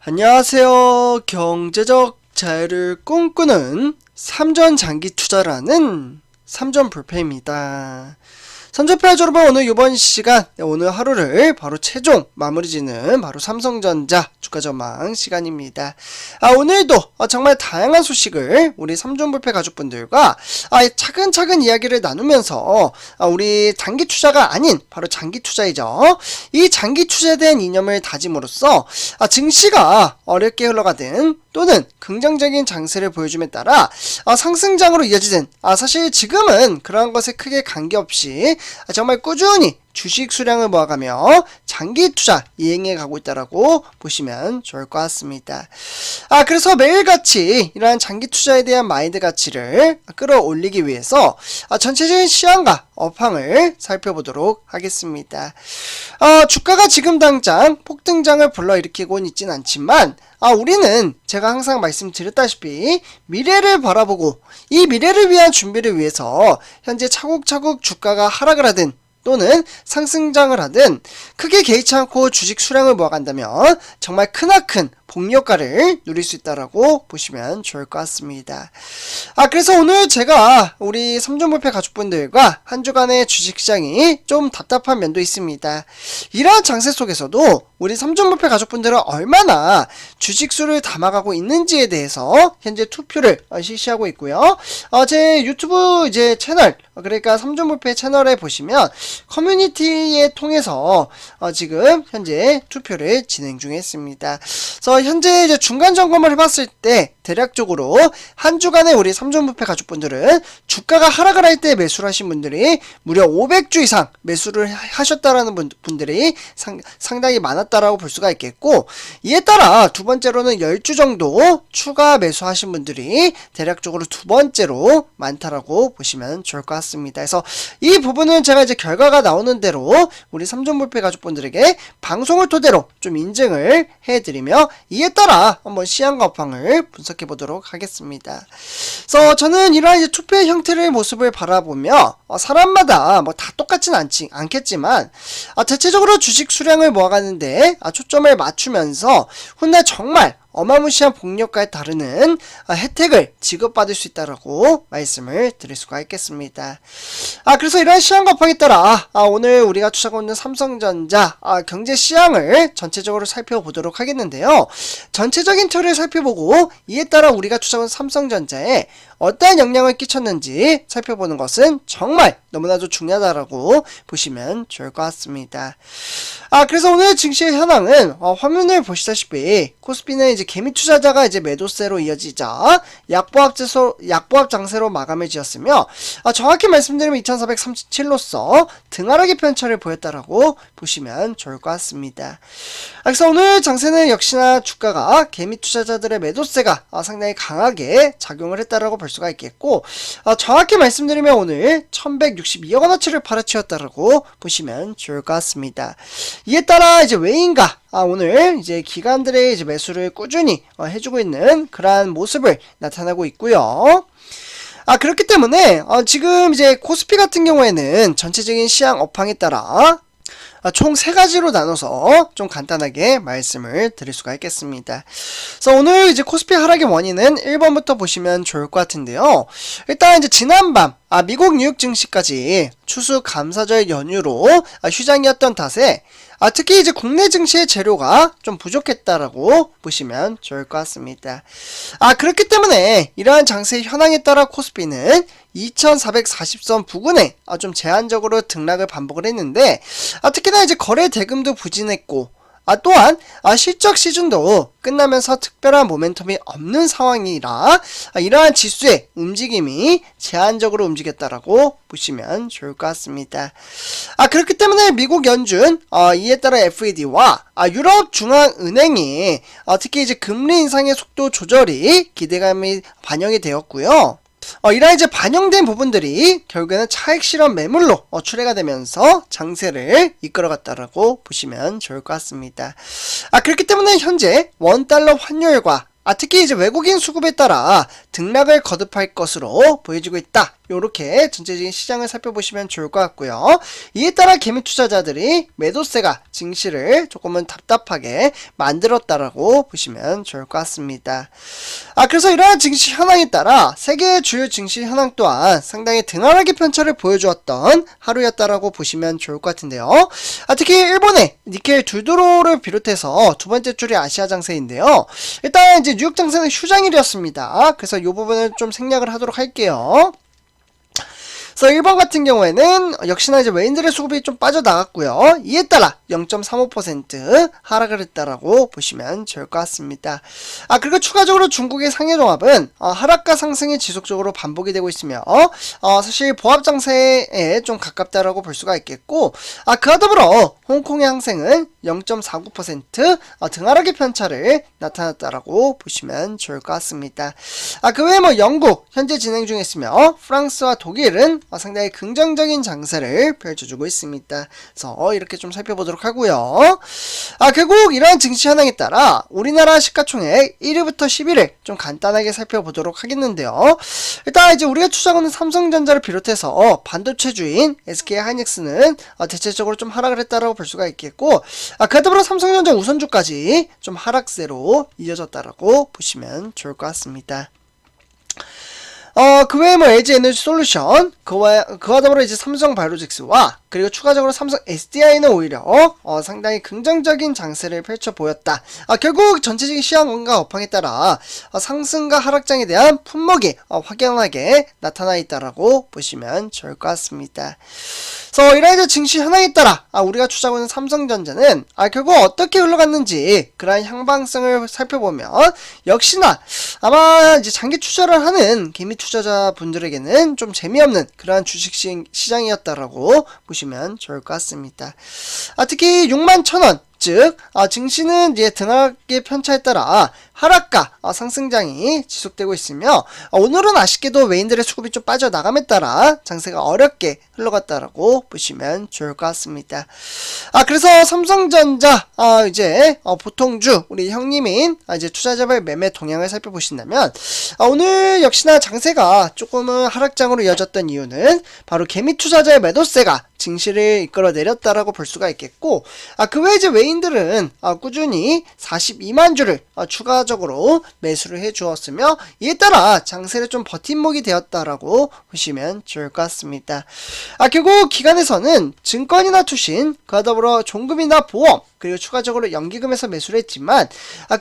안녕하세요. 경제적 자유를 꿈꾸는 삼전 장기 투자라는 삼전불패입니다. 삼전패 여러분, 오늘 이번 시간, 오늘 하루를 바로 최종 마무리 짓는 바로 삼성전자 주가 전망 시간입니다. 오늘도 정말 다양한 소식을 우리 삼전불패 가족분들과 차근차근 이야기를 나누면서 우리 단기 투자가 아닌 바로 장기 투자이죠. 이 장기 투자에 대한 이념을 다짐으로써 증시가 어렵게 흘러가든 또는 긍정적인 장세를 보여줌에 따라 상승장으로 이어지든 사실 지금은 그러한 것에 크게 관계없이 정말 꾸준히 주식 수량을 모아가며 장기 투자 이행해 가고 있다라고 보시면 좋을 것 같습니다. 그래서 매일같이 이러한 장기 투자에 대한 마인드 가치를 끌어올리기 위해서 전체적인 시황과 업황을 살펴보도록 하겠습니다. 주가가 지금 당장 폭등장을 불러일으키고는 있진 않지만 우리는 제가 항상 말씀드렸다시피 미래를 바라보고 이 미래를 위한 준비를 위해서 현재 차곡차곡 주가가 하락을 하든 또는 상승장을 하든 크게 개의치 않고 주식 수량을 모아간다면 정말 크나큰 복리효과를 누릴 수 있다라고 보시면 좋을 것 같습니다. 그래서 오늘 제가 우리 삼전불패 가족분들과 한 주간의 주식시장이 좀 답답한 면도 있습니다. 이러한 장세 속에서도 우리 삼전불패 가족분들은 얼마나 주식수를 담아가고 있는지에 대해서 현재 투표를 실시하고 있고요. 제 유튜브 채널, 그러니까 삼전불패 채널에 보시면 커뮤니티에 통해서 지금 현재 투표를 진행 중에 있습니다. 그래서 현재 중간 점검을 해봤을 때 대략적으로 한 주간에 우리 삼전불패 가족분들은 주가가 하락을 할 때 매수를 하신 분들이 무려 500주 이상 매수를 하셨다라는 분들이 상당히 많았다라고 볼 수가 있겠고, 이에 따라 두 번째로는 10주 정도 추가 매수하신 분들이 대략적으로 두 번째로 많다라고 보시면 좋을 것 같습니다. 그래서 이 부분은 제가 결과가 나오는 대로 우리 삼전불패 가족분들에게 방송을 토대로 좀 인증을 해드리며 이에 따라 한번 시황과 업황을 분석해 보도록 하겠습니다. 그래서 저는 이러한 투표의 형태의 모습을 바라보며 사람마다 다 똑같진 않겠지만 대체적으로 주식 수량을 모아가는데 초점을 맞추면서 훗날 정말 어마무시한 복리효과에 따르는 혜택을 지급받을 수 있다라고 말씀을 드릴 수가 있겠습니다. 그래서 이러한 시황과 업황에 따라 오늘 우리가 투자하고 있는 삼성전자 경제 시황을 전체적으로 살펴보도록 하겠는데요. 전체적인 틀을 살펴보고 이에 따라 우리가 투자하고 있는 삼성전자에 어떠한 영향을 끼쳤는지 살펴보는 것은 정말 너무나도 중요하다라고 보시면 좋을 것 같습니다. 그래서 오늘 증시의 현황은 화면을 보시다시피 코스피는 개미 투자자가 매도세로 이어지자 약보합 장세로 마감을 지었으며 정확히 말씀드리면 2437로서 등하락의 편차를 보였다라고 보시면 좋을 것 같습니다. 그래서 오늘 장세는 역시나 주가가 개미 투자자들의 매도세가 상당히 강하게 작용을 했다라고 볼 수가 있겠고, 정확히 말씀드리면 오늘 1162억 원어치를 팔아치웠다라고 보시면 좋을 것 같습니다. 이에 따라 외인가 오늘 기관들의 매수를 꾸준히 해주고 있는 그러한 모습을 나타나고 있고요. 그렇기 때문에 지금 코스피 같은 경우에는 전체적인 시황 업황에 따라 총 3가지로 나눠서 좀 간단하게 말씀을 드릴 수가 있겠습니다. 그래서 오늘 코스피 하락의 원인은 1번부터 보시면 좋을 것 같은데요. 일단 지난밤 미국 뉴욕 증시까지 추수 감사절 연휴로 휴장이었던 탓에 특히 국내 증시의 재료가 좀 부족했다라고 보시면 좋을 것 같습니다. 그렇기 때문에 이러한 장세의 현황에 따라 코스피는 2440선 부근에 좀 제한적으로 등락을 반복을 했는데, 특히나 거래 대금도 부진했고 또한 실적 시즌도 끝나면서 특별한 모멘텀이 없는 상황이라 이러한 지수의 움직임이 제한적으로 움직였다라고 보시면 좋을 것 같습니다. 그렇기 때문에 미국 연준 이에 따라 FED와 유럽 중앙은행이 특히 금리 인상의 속도 조절이 기대감이 반영이 되었고요. 이러한 반영된 부분들이 결국에는 차익 실현 매물로 출회가 되면서 장세를 이끌어갔다라고 보시면 좋을 것 같습니다. 그렇기 때문에 현재 원달러 환율과 특히 외국인 수급에 따라 등락을 거듭할 것으로 보여지고 있다. 요렇게 전체적인 시장을 살펴보시면 좋을 것 같고요. 이에 따라 개미 투자자들이 매도세가 증시를 조금은 답답하게 만들었다라고 보시면 좋을 것 같습니다. 그래서 이러한 증시 현황에 따라 세계 주요 증시 현황 또한 상당히 등하락의 편차를 보여주었던 하루였다라고 보시면 좋을 것 같은데요. 특히 일본의 니케이 두드로를 비롯해서 두 번째 줄이 아시아 장세인데요. 일단 이제 뉴욕 장세는 휴장일이었습니다. 그래서 이 부분을 좀 생략을 하도록 할게요. 그래서 1번 같은 경우에는 역시나 이제 외인들의 수급이 좀 빠져나갔고요. 이에 따라 0.35% 하락을 했다라고 보시면 좋을 것 같습니다. 그리고 추가적으로 중국의 상해종합은 하락과 상승이 지속적으로 반복이 되고 있으며 사실 보합 장세에 좀 가깝다라고 볼 수가 있겠고, 그와 더불어 홍콩의 항생은 0.49% 등하락의 편차를 나타났다라고 보시면 좋을 것 같습니다. 그 외에 영국 현재 진행 중에 있으며 프랑스와 독일은 상당히 긍정적인 장세를 펼쳐주고 있습니다. 그래서 이렇게 좀 살펴보도록 하고요. 결국 이러한 증시 현황에 따라 우리나라 시가총액 1위부터 10위를 좀 간단하게 살펴보도록 하겠는데요. 일단 이제 우리가 추정하는 삼성전자를 비롯해서 반도체주인 SK하이닉스는 대체적으로 좀 하락을 했다라고 볼 수가 있겠고, 그와 더불어 삼성전자 우선주까지 좀 하락세로 이어졌다라고 보시면 좋을 것 같습니다. 그 외에 LG 에너지 솔루션, 그와 더불어 이제 삼성 바이오로직스와 그리고 추가적으로 삼성 SDI는 오히려 상당히 긍정적인 장세를 펼쳐 보였다. 결국 전체적인 시황과 업황에 따라 상승과 하락장에 대한 품목이 확연하게 나타나 있다라고 보시면 좋을 것 같습니다. 그래서 이러한 증시 현황에 따라 우리가 추정하고 있는 삼성전자는 결국 어떻게 흘러갔는지 그러한 향방성을 살펴보면 역시나 아마 이제 장기 투자를 하는 개미 투자자분들에게는 좀 재미없는 그러한 주식 시장이었다라고 보시면 좋을 것 같습니다. 특히 61,000원, 즉 증시는 이제 등하락의 편차에 따라 하락과 상승장이 지속되고 있으며, 오늘은 아쉽게도 외인들의 수급이 좀 빠져나감에 따라 장세가 어렵게 흘러갔다라고 보시면 좋을 것 같습니다. 그래서 삼성전자 이제 보통주 우리 형님인 이제 투자자별 매매 동향을 살펴보신다면 오늘 역시나 장세가 조금은 하락장으로 이어졌던 이유는 바로 개미 투자자의 매도세가 증시를 이끌어 내렸다라고 볼 수가 있겠고, 그 외에 이제 외인들은 꾸준히 42만 주를 추가적으로 매수를 해 주었으며, 이에 따라 장세를 좀 버팀목이 되었다라고 보시면 좋을 것 같습니다. 결국 기관에서는 증권이나 투신, 그와 더불어 종금이나 보험, 그리고 추가적으로 연기금에서 매수를 했지만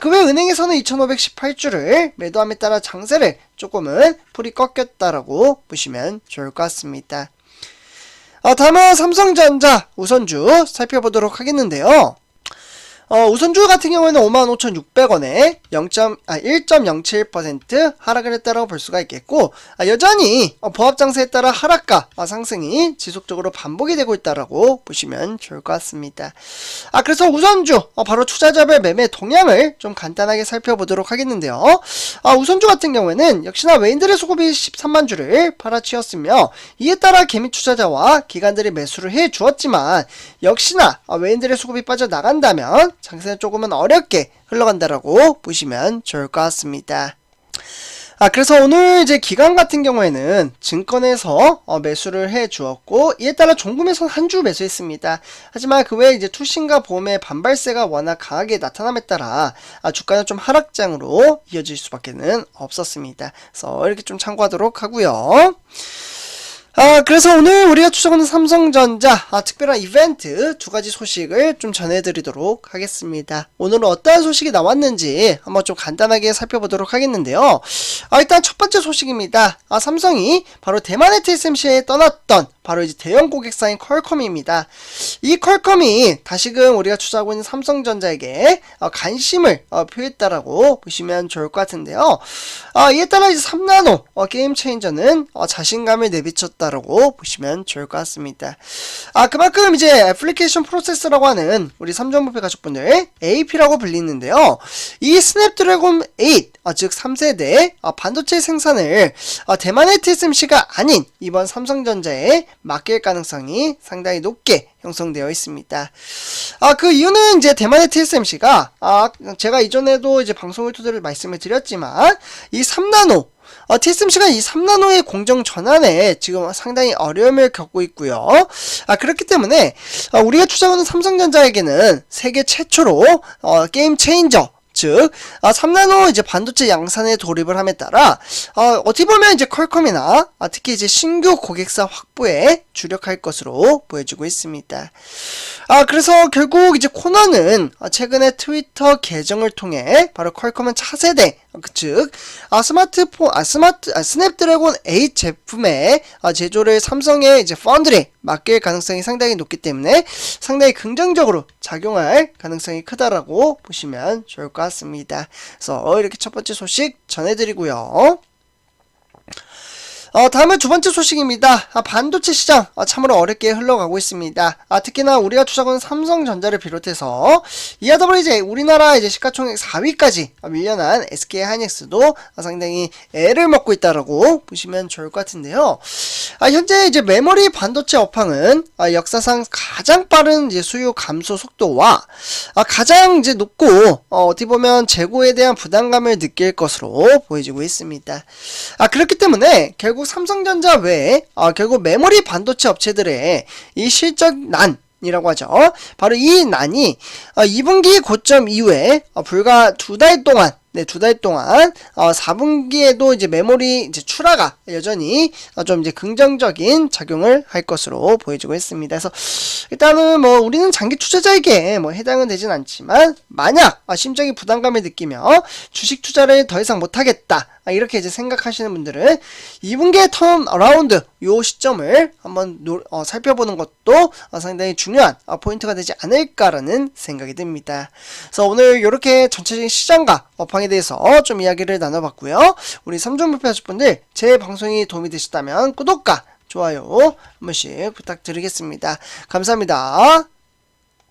그 외 은행에서는 2518주를 매도함에 따라 장세를 조금은 풀이 꺾였다라고 보시면 좋을 것 같습니다. 다음은 삼성전자 우선주 살펴보도록 하겠는데요. 우선주 같은 경우에는 55,600원에 1.07% 하락을 했다라고 볼 수가 있겠고, 여전히 보합 장세에 따라 하락과 상승이 지속적으로 반복이 되고 있다라고 보시면 좋을 것 같습니다. 그래서 우선주 바로 투자자별 매매 동향을 좀 간단하게 살펴보도록 하겠는데요. 우선주 같은 경우에는 역시나 외인들의 수급이 13만 주를 팔아치웠으며, 이에 따라 개미 투자자와 기관들이 매수를 해 주었지만 역시나 외인들의 수급이 빠져나간다면 장세는 조금은 어렵게 흘러간다라고 보시면 좋을 것 같습니다. 그래서 오늘 이제 기관 같은 경우에는 증권에서 매수를 해 주었고, 이에 따라 종금에서는 한 주 매수했습니다. 하지만 그 외에 이제 투신과 보험의 반발세가 워낙 강하게 나타남에 따라 주가는 좀 하락장으로 이어질 수밖에는 없었습니다. 그래서 이렇게 좀 참고하도록 하고요. 그래서 오늘 우리가 추정하는 삼성전자 특별한 이벤트 두 가지 소식을 좀 전해드리도록 하겠습니다. 오늘은 어떠한 소식이 나왔는지 한번 좀 간단하게 살펴보도록 하겠는데요. 일단 첫 번째 소식입니다. 삼성이 바로 대만의 TSMC에 떠났던 바로 이제 대형 고객사인 퀄컴입니다. 이 퀄컴이 다시금 우리가 투자하고 있는 삼성전자에게 관심을 표했다라고 보시면 좋을 것 같은데요. 이에 따라 이제 3나노 게임 체인저는 자신감을 내비쳤다라고 보시면 좋을 것 같습니다. 그만큼 이제 애플리케이션 프로세서라고 하는 우리 삼성부패 가족분들 AP라고 불리는데요. 이 스냅드래곤 8 즉 3세대 반도체 생산을 대만의 TSMC가 아닌 이번 삼성전자에 맡길 가능성이 상당히 높게 형성되어 있습니다. 그 이유는 이제 대만의 TSMC가 제가 이전에도 이제 방송을 토대로 말씀을 드렸지만 이 3나노 TSMC가 이 3나노의 공정 전환에 지금 상당히 어려움을 겪고 있고요. 그렇기 때문에 우리가 투자하는 삼성전자에게는 세계 최초로 게임 체인저, 즉 3나노 이제 반도체 양산에 돌입을 함에 따라 어떻게 보면 이제 퀄컴이나 특히 이제 신규 고객사 확보에 주력할 것으로 보여지고 있습니다. 그래서 결국 이제 코너는 최근에 트위터 계정을 통해 바로 퀄컴은 차세대, 즉 스냅드래곤 8 제품의 제조를 삼성의 이제 펀드에 맡길 가능성이 상당히 높기 때문에 상당히 긍정적으로 작용할 가능성이 크다라고 보시면 좋을 것 같습니다. 그래서 이렇게 첫 번째 소식 전해드리고요. 다음은 두 번째 소식입니다. 반도체 시장 참으로 어렵게 흘러가고 있습니다. 특히나 우리가 투자하는 삼성전자를 비롯해서 이와 더불어 이제 우리나라 이제 시가총액 4위까지 밀려난 SK하이닉스도 상당히 애를 먹고 있다라고 보시면 좋을 것 같은데요. 현재 이제 메모리 반도체 업황은 역사상 가장 빠른 이제 수요 감소 속도와 가장 이제 높고 어떻게 보면 재고에 대한 부담감을 느낄 것으로 보여지고 있습니다. 그렇기 때문에 결국 삼성전자 외에 결국 메모리 반도체 업체들의 이 실적 난이라고 하죠. 바로 이 난이 2분기 고점 이후에 불과 두 달 동안 4분기에도 이제 메모리 이제 출하가 여전히 좀 이제 긍정적인 작용을 할 것으로 보여지고 있습니다. 그래서 일단은 뭐 우리는 장기 투자자에게 뭐 해당은 되진 않지만 만약 심적인 부담감을 느끼며 주식 투자를 더 이상 못하겠다 이렇게 이제 생각하시는 분들은 2분기의 턴 어라운드 요 시점을 한번 살펴보는 것도 상당히 중요한 포인트가 되지 않을까라는 생각이 듭니다. 그래서 오늘 이렇게 전체적인 시장과 업황에 대해서 좀 이야기를 나눠봤고요. 우리 삼종목표 하실분들 제 방송이 도움이 되셨다면 구독과 좋아요 한 번씩 부탁드리겠습니다. 감사합니다.